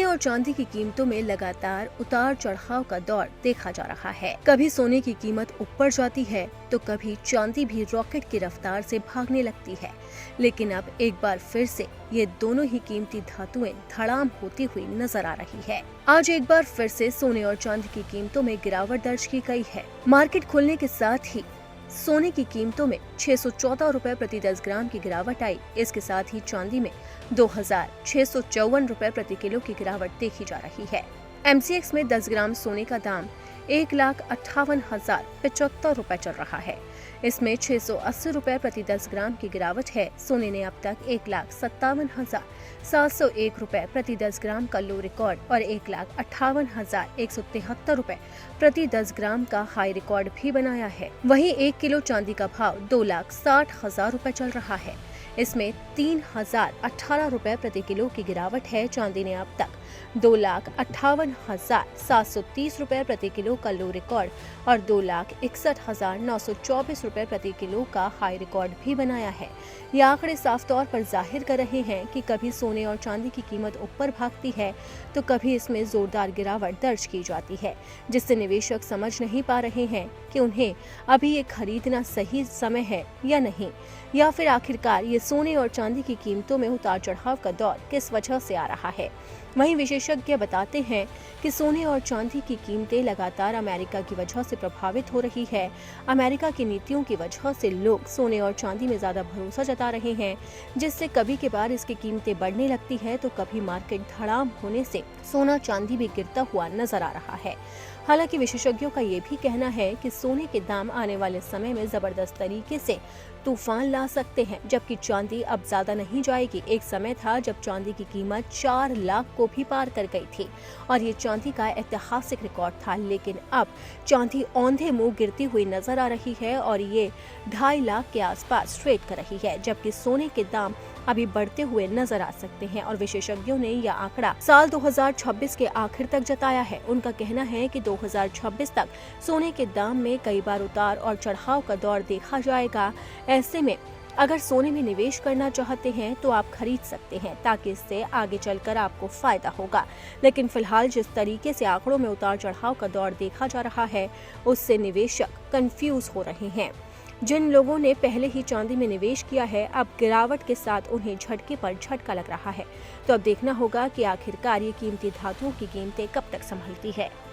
और चांदी की कीमतों में लगातार उतार चढ़ाव का दौर देखा जा रहा है। कभी सोने की कीमत ऊपर जाती है तो कभी चांदी भी रॉकेट की रफ्तार से भागने लगती है। लेकिन अब एक बार फिर से ये दोनों ही कीमती धातुएं धड़ाम होती हुई नजर आ रही है। आज एक बार फिर से सोने और चांदी की कीमतों में गिरावट दर्ज की गई है। मार्केट खुलने के साथ ही सोने की कीमतों में 614 रुपए प्रति 10 ग्राम की गिरावट आई। इसके साथ ही चांदी में 2654 रुपए प्रति किलो की गिरावट देखी जा रही है। MCX में 10 ग्राम सोने का दाम 1,58,075 रुपए चल रहा है। इसमें 680 रुपए प्रति 10 ग्राम की गिरावट है। सोने ने अब तक 1,57,701 रुपए प्रति 10 ग्राम का लो रिकॉर्ड और 1,58,173 रुपए प्रति 10 ग्राम का हाई रिकॉर्ड भी बनाया है। वहीं 1 किलो चांदी का भाव 2,60,000 रुपए चल रहा है। इसमें 3,018 रुपए प्रति किलो की गिरावट है। चांदी ने अब तक 2,58,730 रुपए प्रति किलो का लो रिकॉर्ड और 2,61,924 रुपए प्रति किलो का हाई रिकॉर्ड भी बनाया है। ये आंकड़े साफ तौर पर जाहिर कर रहे हैं कि कभी सोने और चांदी की कीमत ऊपर भागती है तो कभी इसमें जोरदार गिरावट दर्ज की जाती है, जिससे निवेशक समझ नहीं पा रहे हैं कि उन्हें अभी ये खरीदना सही समय है या नहीं, या फिर आखिरकार ये सोने और चांदी की कीमतों में उतार चढ़ाव का दौर किस वजह से आ रहा है। वहीं विशेषज्ञ बताते हैं कि सोने और चांदी की कीमतें लगातार अमेरिका की वजह से प्रभावित हो रही है। अमेरिका की नीतियों की वजह से लोग सोने और चांदी में ज्यादा भरोसा जता रहे हैं, जिससे कभी कभार इसकी कीमतें बढ़ने लगती है तो कभी मार्केट धड़ाम होने से सोना चांदी भी गिरता हुआ नजर आ रहा है। हालांकि विशेषज्ञों का ये भी कहना है कि सोने के दाम आने वाले समय में जबरदस्त तरीके से तूफान ला सकते हैं, जबकि चांदी अब ज्यादा नहीं जाएगी। एक समय था जब चांदी की कीमत 4 लाख को भी पार कर गई थी और ये चांदी का ऐतिहासिक रिकॉर्ड था, लेकिन अब चांदी औंधे मुंह गिरती हुई नजर आ रही है और ये 2.5 लाख के आसपास ट्रेड कर रही है, जबकि सोने के दाम अभी बढ़ते हुए नजर आ सकते हैं। और विशेषज्ञों ने यह आंकड़ा साल 2026 के आखिर तक जताया है। उनका कहना है कि 2026 तक सोने के दाम में कई बार उतार और चढ़ाव का दौर देखा जाएगा। ऐसे में अगर सोने में निवेश करना चाहते हैं तो आप खरीद सकते हैं, ताकि इससे आगे चलकर आपको फायदा होगा। लेकिन फिलहाल जिस तरीके से आंकड़ों में उतार चढ़ाव का दौर देखा जा रहा है, उससे निवेशक कंफ्यूज हो रहे हैं। जिन लोगों ने पहले ही चांदी में निवेश किया है, अब गिरावट के साथ उन्हें झटके पर झटका लग रहा है। तो अब देखना होगा कि आखिरकार ये कीमती धातुओं की कीमतें कब तक संभलती है।